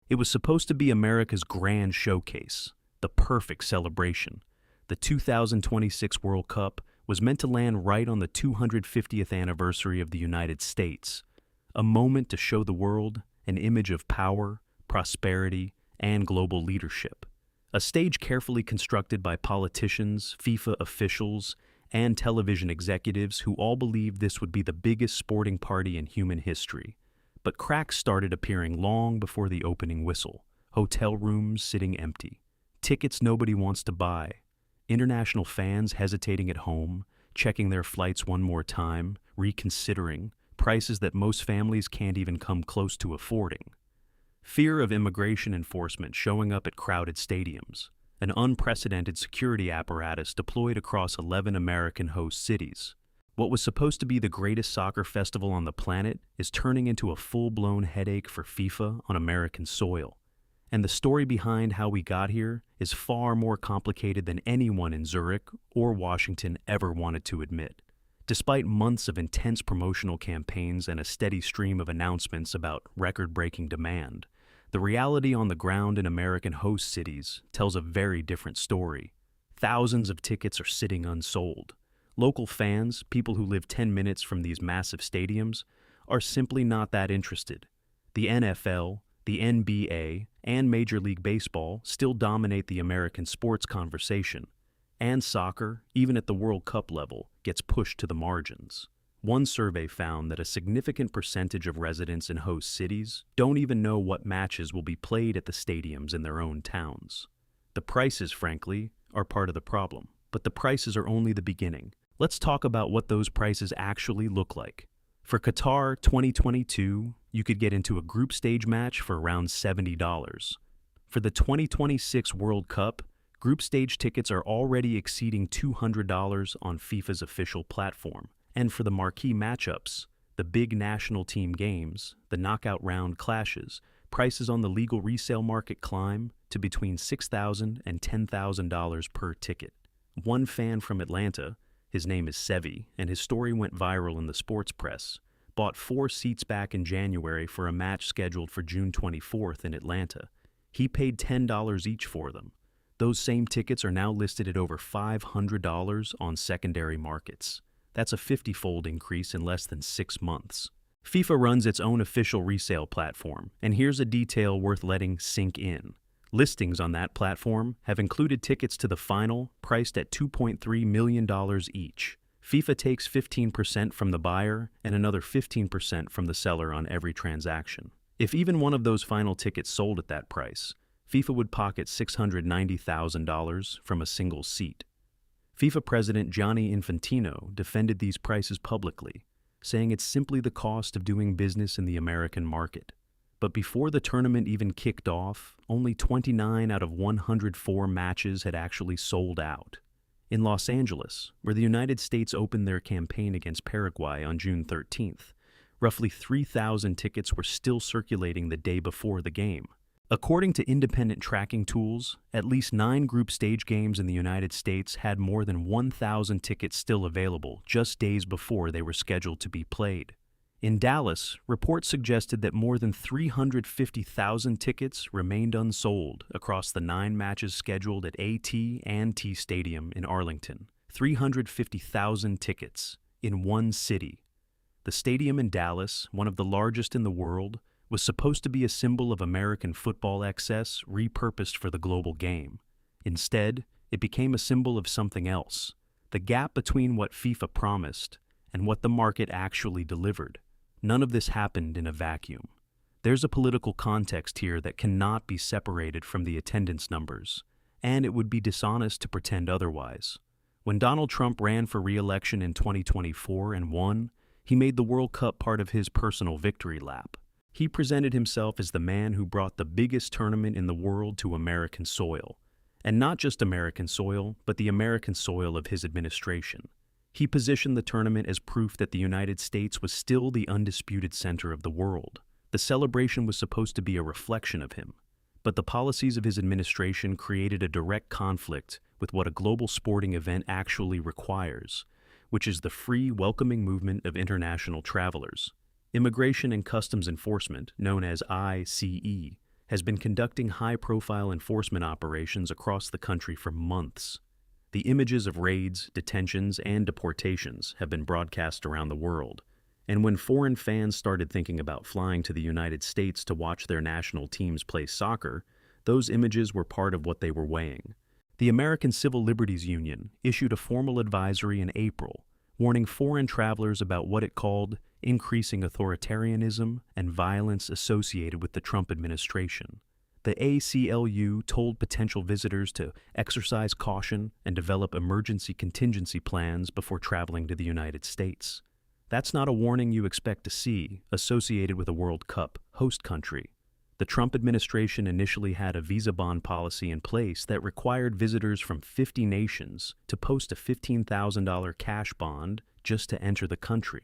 It was supposed to be America's grand showcase, the perfect celebration. The 2026 World Cup was meant to land right on the 250th anniversary of the United States, a moment to show the world an image of power, prosperity, and global leadership. A stage carefully constructed by politicians, FIFA officials, and television executives who all believed this would be the biggest sporting party in human history. But cracks started appearing long before the opening whistle. Hotel rooms sitting empty. Tickets nobody wants to buy. International fans hesitating at home, checking their flights one more time, reconsidering prices that most families can't even come close to affording. Fear of immigration enforcement showing up at crowded stadiums. An unprecedented security apparatus deployed across 11 American host cities. What was supposed to be the greatest soccer festival on the planet is turning into a full-blown headache for FIFA on American soil. And the story behind how we got here is far more complicated than anyone in Zurich or Washington ever wanted to admit. Despite months of intense promotional campaigns and a steady stream of announcements about record-breaking demand, the reality on the ground in American host cities tells a very different story. Thousands of tickets are sitting unsold. Local fans, people who live 10 minutes from these massive stadiums, are simply not that interested. The NFL, the NBA, and Major League Baseball still dominate the American sports conversation, and soccer, even at the World Cup level, gets pushed to the margins. One survey found that a significant percentage of residents in host cities don't even know what matches will be played at the stadiums in their own towns. The prices, frankly, are part of the problem, but the prices are only the beginning. Let's talk about what those prices actually look like. For Qatar 2022, you could get into a group stage match for around $70. For the 2026 World Cup, group stage tickets are already exceeding $200 on FIFA's official platform. And for the marquee matchups, the big national team games, the knockout round clashes, prices on the legal resale market climb to between $6,000 and $10,000 per ticket. One fan from Atlanta, his name is Sevi, and his story went viral in the sports press, bought 4 seats back in January for a match scheduled for June 24th in Atlanta. He paid $10 each for them. Those same tickets are now listed at over $500 on secondary markets. That's a 50-fold increase in less than 6 months. FIFA runs its own official resale platform, and here's a detail worth letting sink in. Listings on that platform have included tickets to the final, priced at $2.3 million each. FIFA takes 15% from the buyer and another 15% from the seller on every transaction. If even one of those final tickets sold at that price, FIFA would pocket $690,000 from a single seat. FIFA President Gianni Infantino defended these prices publicly, saying it's simply the cost of doing business in the American market. But before the tournament even kicked off, only 29 out of 104 matches had actually sold out. In Los Angeles, where the United States opened their campaign against Paraguay on June 13th, roughly 3,000 tickets were still circulating the day before the game. According to independent tracking tools, at least 9 group stage games in the United States had more than 1,000 tickets still available just days before they were scheduled to be played. In Dallas, reports suggested that more than 350,000 tickets remained unsold across the 9 matches scheduled at AT&T Stadium in Arlington. 350,000 tickets in one city. The stadium in Dallas, one of the largest in the world, was supposed to be a symbol of American football excess repurposed for the global game. Instead, it became a symbol of something else, the gap between what FIFA promised and what the market actually delivered. None of this happened in a vacuum. There's a political context here that cannot be separated from the attendance numbers, and it would be dishonest to pretend otherwise. When Donald Trump ran for re-election in 2024 and won, he made the World Cup part of his personal victory lap. He presented himself as the man who brought the biggest tournament in the world to American soil. And not just American soil, but the American soil of his administration. He positioned the tournament as proof that the United States was still the undisputed center of the world. The celebration was supposed to be a reflection of him. But the policies of his administration created a direct conflict with what a global sporting event actually requires, which is the free, welcoming movement of international travelers. Immigration and Customs Enforcement, known as ICE, has been conducting high-profile enforcement operations across the country for months. The images of raids, detentions, and deportations have been broadcast around the world, and when foreign fans started thinking about flying to the United States to watch their national teams play soccer, those images were part of what they were weighing. The American Civil Liberties Union issued a formal advisory in April, warning foreign travelers about what it called increasing authoritarianism and violence associated with the Trump administration. The ACLU told potential visitors to exercise caution and develop emergency contingency plans before traveling to the United States. That's not a warning you expect to see associated with a World Cup host country. The Trump administration initially had a visa bond policy in place that required visitors from 50 nations to post a $15,000 cash bond just to enter the country.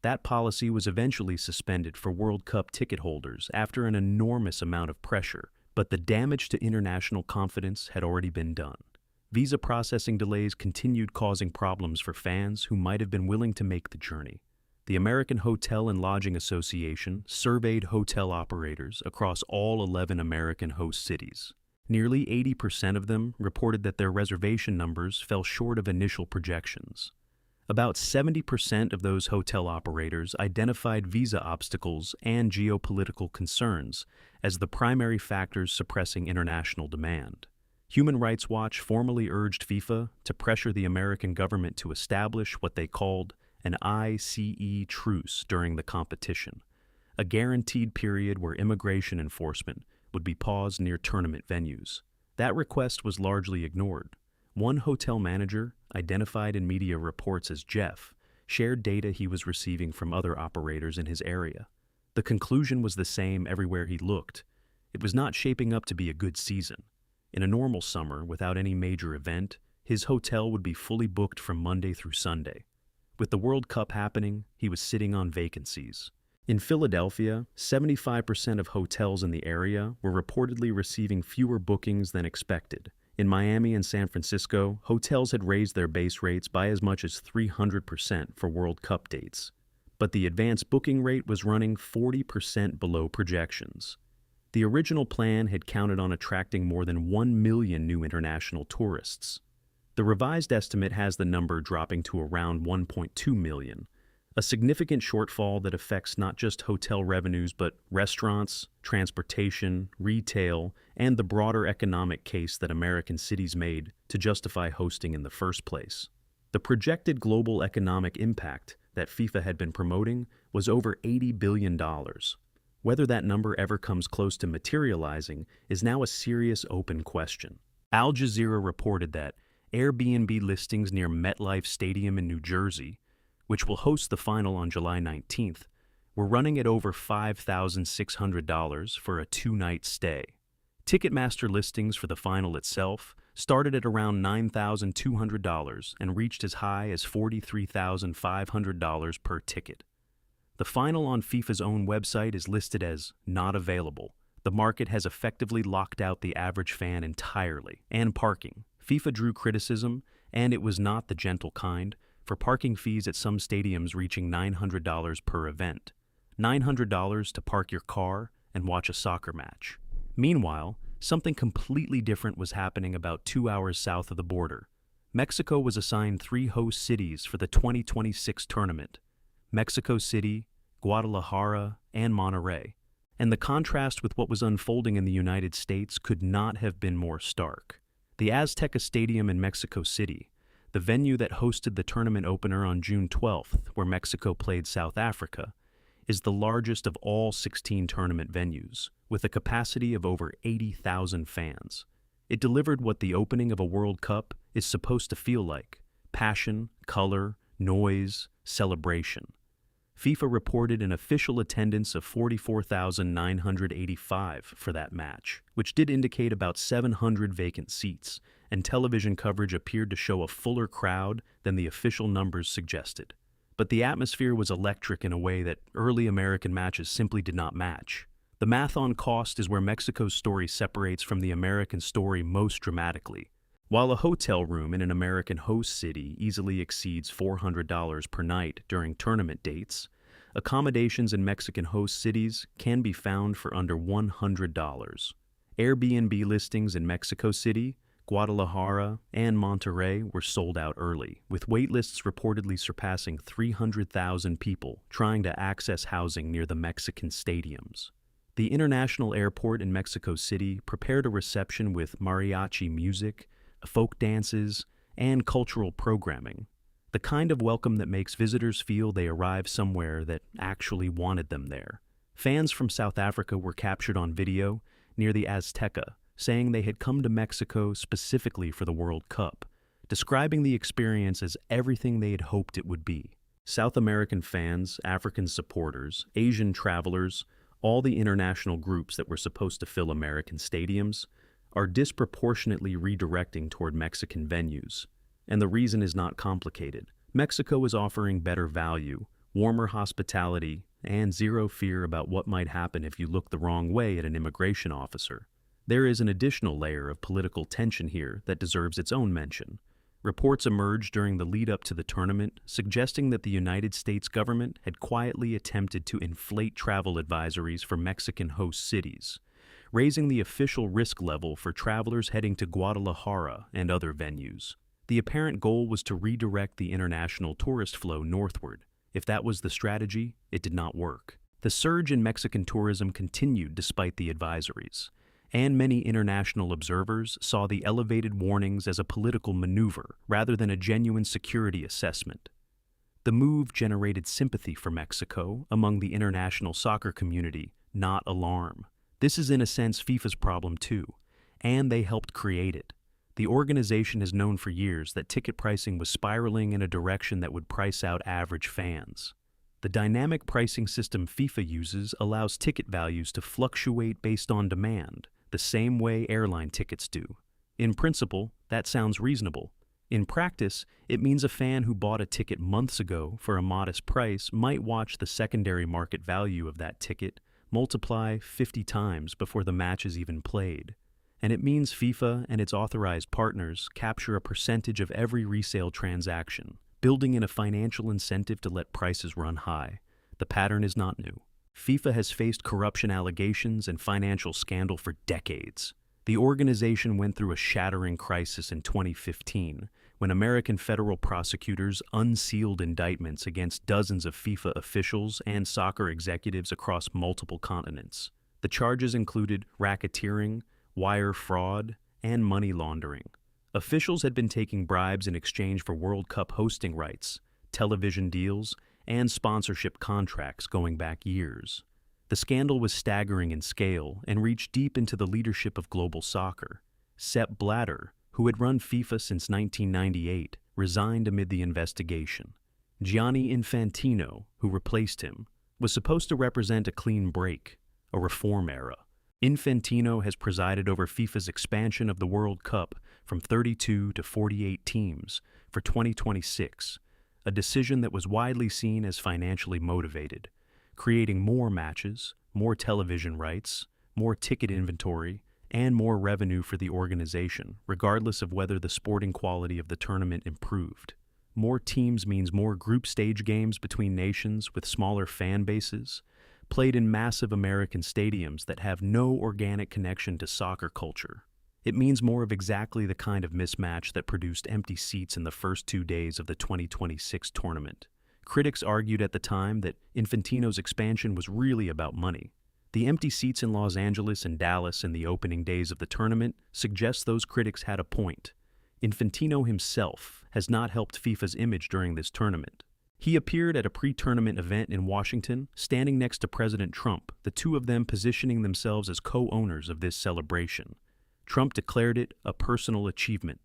That policy was eventually suspended for World Cup ticket holders after an enormous amount of pressure, but the damage to international confidence had already been done. Visa processing delays continued causing problems for fans who might have been willing to make the journey. The American Hotel and Lodging Association surveyed hotel operators across all 11 American host cities. Nearly 80% of them reported that their reservation numbers fell short of initial projections. About 70% of those hotel operators identified visa obstacles and geopolitical concerns as the primary factors suppressing international demand. Human Rights Watch formally urged FIFA to pressure the American government to establish what they called an ICE truce during the competition, a guaranteed period where immigration enforcement would be paused near tournament venues. That request was largely ignored. One hotel manager, identified in media reports as Jeff, shared data he was receiving from other operators in his area. The conclusion was the same everywhere he looked. It was not shaping up to be a good season. In a normal summer, without any major event, his hotel would be fully booked from Monday through Sunday. With the World Cup happening, he was sitting on vacancies. In Philadelphia, 75% of hotels in the area were reportedly receiving fewer bookings than expected. In Miami and San Francisco, hotels had raised their base rates by as much as 300% for World Cup dates. But the advance booking rate was running 40% below projections. The original plan had counted on attracting more than 1 million new international tourists. The revised estimate has the number dropping to around 1.2 million, a significant shortfall that affects not just hotel revenues but restaurants, transportation, retail, and the broader economic case that American cities made to justify hosting in the first place. The projected global economic impact that FIFA had been promoting was over $80 billion. Whether that number ever comes close to materializing is now a serious open question. Al Jazeera reported that Airbnb listings near MetLife Stadium in New Jersey, which will host the final on July 19th, were running at over $5,600 for a two-night stay. Ticketmaster listings for the final itself started at around $9,200 and reached as high as $43,500 per ticket. The final on FIFA's own website is listed as not available. The market has effectively locked out the average fan entirely, and parking. FIFA drew criticism, and it was not the gentle kind, for parking fees at some stadiums reaching $900 per event. $900 to park your car and watch a soccer match. Meanwhile, something completely different was happening about 2 hours south of the border. Mexico was assigned 3 host cities for the 2026 tournament: Mexico City, Guadalajara, and Monterrey. And the contrast with what was unfolding in the United States could not have been more stark. The Azteca Stadium in Mexico City, the venue that hosted the tournament opener on June 12th, where Mexico played South Africa, is the largest of all 16 tournament venues, with a capacity of over 80,000 fans. It delivered what the opening of a World Cup is supposed to feel like: passion, color, noise, celebration. FIFA reported an official attendance of 44,985 for that match, which did indicate about 700 vacant seats, and television coverage appeared to show a fuller crowd than the official numbers suggested. But the atmosphere was electric in a way that early American matches simply did not match. The math on cost is where Mexico's story separates from the American story most dramatically. While a hotel room in an American host city easily exceeds $400 per night during tournament dates, Accommodations in Mexican host cities can be found for under $100. Airbnb listings in Mexico City, Guadalajara, and Monterrey were sold out early, with waitlists reportedly surpassing 300,000 people trying to access housing near the Mexican stadiums. The international airport in Mexico City prepared a reception with mariachi music, folk dances, and cultural programming, the kind of welcome that makes visitors feel they arrived somewhere that actually wanted them there. Fans from South Africa were captured on video near the Azteca, saying they had come to Mexico specifically for the World Cup, describing the experience as everything they had hoped it would be. South American fans, African supporters, Asian travelers, all the international groups that were supposed to fill American stadiums, are disproportionately redirecting toward Mexican venues. And the reason is not complicated. Mexico is offering better value, warmer hospitality, and zero fear about what might happen if you look the wrong way at an immigration officer. There is an additional layer of political tension here that deserves its own mention. Reports emerged during the lead-up to the tournament suggesting that the United States government had quietly attempted to inflate travel advisories for Mexican host cities, raising the official risk level for travelers heading to Guadalajara and other venues. The apparent goal was to redirect the international tourist flow northward. If that was the strategy, it did not work. The surge in Mexican tourism continued despite the advisories, and many international observers saw the elevated warnings as a political maneuver rather than a genuine security assessment. The move generated sympathy for Mexico among the international soccer community, not alarm. This is in a sense FIFA's problem too, and they helped create it. The organization has known for years that ticket pricing was spiraling in a direction that would price out average fans. The dynamic pricing system FIFA uses allows ticket values to fluctuate based on demand, the same way airline tickets do. In principle, that sounds reasonable. In practice, it means a fan who bought a ticket months ago for a modest price might watch the secondary market value of that ticket multiply 50 times before the match is even played. And it means FIFA and its authorized partners capture a percentage of every resale transaction, building in a financial incentive to let prices run high. The pattern is not new. FIFA has faced corruption allegations and financial scandal for decades. The organization went through a shattering crisis in 2015 when American federal prosecutors unsealed indictments against dozens of FIFA officials and soccer executives across multiple continents. The charges included racketeering, wire fraud, and money laundering. Officials had been taking bribes in exchange for World Cup hosting rights, television deals, and sponsorship contracts going back years. The scandal was staggering in scale and reached deep into the leadership of global soccer. Sepp Blatter, who had run FIFA since 1998, resigned amid the investigation. Gianni Infantino, who replaced him, was supposed to represent a clean break, a reform era. Infantino has presided over FIFA's expansion of the World Cup from 32 to 48 teams for 2026, a decision that was widely seen as financially motivated, creating more matches, more television rights, more ticket inventory, and more revenue for the organization, regardless of whether the sporting quality of the tournament improved. More teams means more group stage games between nations with smaller fan bases, played in massive American stadiums that have no organic connection to soccer culture. It means more of exactly the kind of mismatch that produced empty seats in the first 2 days of the 2026 tournament. Critics argued at the time that Infantino's expansion was really about money. The empty seats in Los Angeles and Dallas in the opening days of the tournament suggest those critics had a point. Infantino himself has not helped FIFA's image during this tournament. He appeared at a pre-tournament event in Washington, standing next to President Trump, the two of them positioning themselves as co-owners of this celebration. Trump declared it a personal achievement.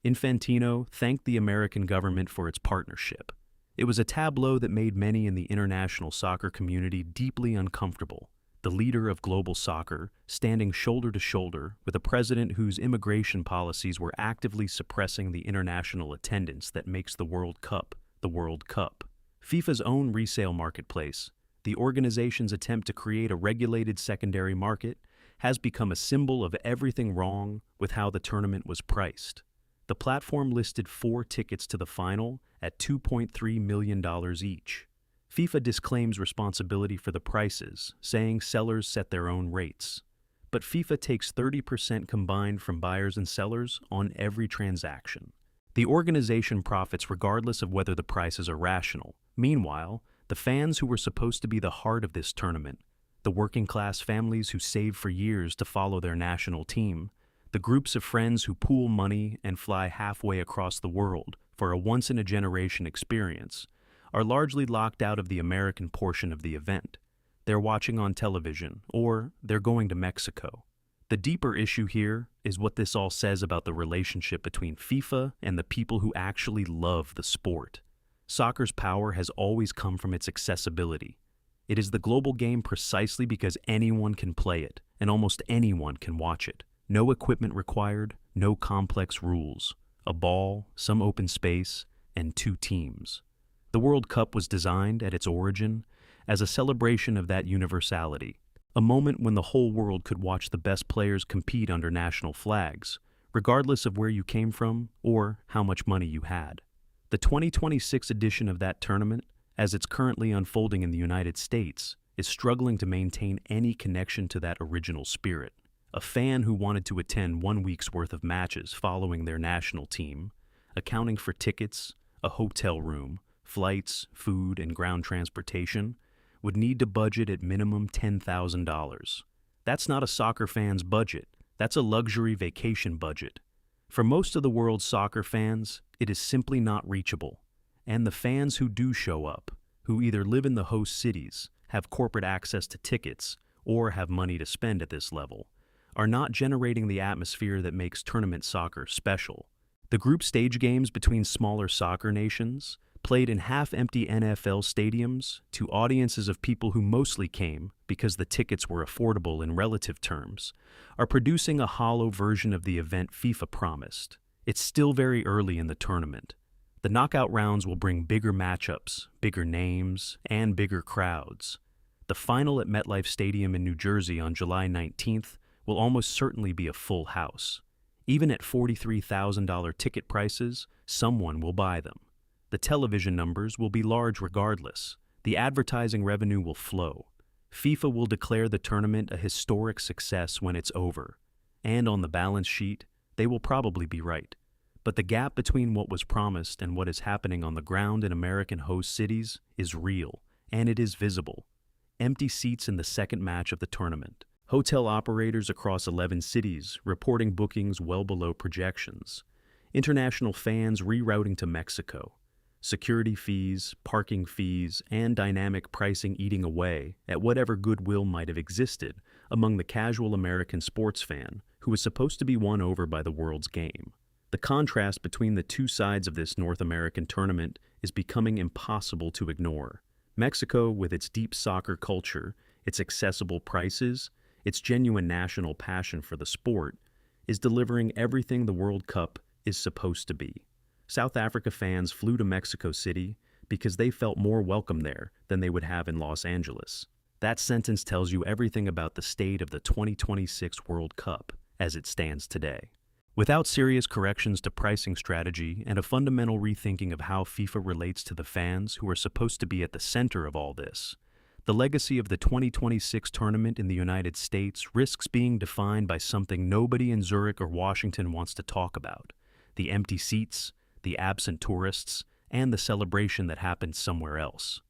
Infantino thanked the American government for its partnership. It was a tableau that made many in the international soccer community deeply uncomfortable. The leader of global soccer, standing shoulder to shoulder with a president whose immigration policies were actively suppressing the international attendance that makes the World Cup the World Cup. FIFA's own resale marketplace, the organization's attempt to create a regulated secondary market, has become a symbol of everything wrong with how the tournament was priced. The platform listed 4 tickets to the final at $2.3 million each. FIFA disclaims responsibility for the prices, saying sellers set their own rates. But FIFA takes 30% combined from buyers and sellers on every transaction. The organization profits regardless of whether the prices are rational. Meanwhile, the fans who were supposed to be the heart of this tournament, the working-class families who saved for years to follow their national team, the groups of friends who pool money and fly halfway across the world for a once-in-a-generation experience, are largely locked out of the American portion of the event. They're watching on television, or they're going to Mexico. The deeper issue here is what this all says about the relationship between FIFA and the people who actually love the sport. Soccer's power has always come from its accessibility. It is the global game precisely because anyone can play it, and almost anyone can watch it. No equipment required, no complex rules. A ball, some open space, and two teams. The World Cup was designed, at its origin, as a celebration of that universality, a moment when the whole world could watch the best players compete under national flags, regardless of where you came from or how much money you had. The 2026 edition of that tournament, as it's currently unfolding in the United States, is struggling to maintain any connection to that original spirit. A fan who wanted to attend 1 week's worth of matches following their national team, accounting for tickets, a hotel room, flights, food, and ground transportation, would need to budget at minimum $10,000. That's not a soccer fan's budget. That's a luxury vacation budget. For most of the world's soccer fans, it is simply not reachable. And the fans who do show up, who either live in the host cities, have corporate access to tickets, or have money to spend at this level, are not generating the atmosphere that makes tournament soccer special. The group stage games between smaller soccer nations, played in half-empty NFL stadiums to audiences of people who mostly came because the tickets were affordable in relative terms, are producing a hollow version of the event FIFA promised. It's still very early in the tournament. The knockout rounds will bring bigger matchups, bigger names, and bigger crowds. The final at MetLife Stadium in New Jersey on July 19th will almost certainly be a full house. Even at $43,000 ticket prices, someone will buy them. The television numbers will be large regardless. The advertising revenue will flow. FIFA will declare the tournament a historic success when it's over. And on the balance sheet, they will probably be right. But the gap between what was promised and what is happening on the ground in American host cities is real, and it is visible. Empty seats in the second match of the tournament. Hotel operators across 11 cities reporting bookings well below projections. International fans rerouting to Mexico. Security fees, parking fees, and dynamic pricing eating away at whatever goodwill might have existed among the casual American sports fan who was supposed to be won over by the world's game. The contrast between the two sides of this North American tournament is becoming impossible to ignore. Mexico, with its deep soccer culture, its accessible prices, its genuine national passion for the sport, is delivering everything the World Cup is supposed to be. South Africa fans flew to Mexico City because they felt more welcome there than they would have in Los Angeles. That sentence tells you everything about the state of the 2026 World Cup as it stands today. Without serious corrections to pricing strategy and a fundamental rethinking of how FIFA relates to the fans who are supposed to be at the center of all this, the legacy of the 2026 tournament in the United States risks being defined by something nobody in Zurich or Washington wants to talk about: the empty seats, the absent tourists, and the celebration that happened somewhere else.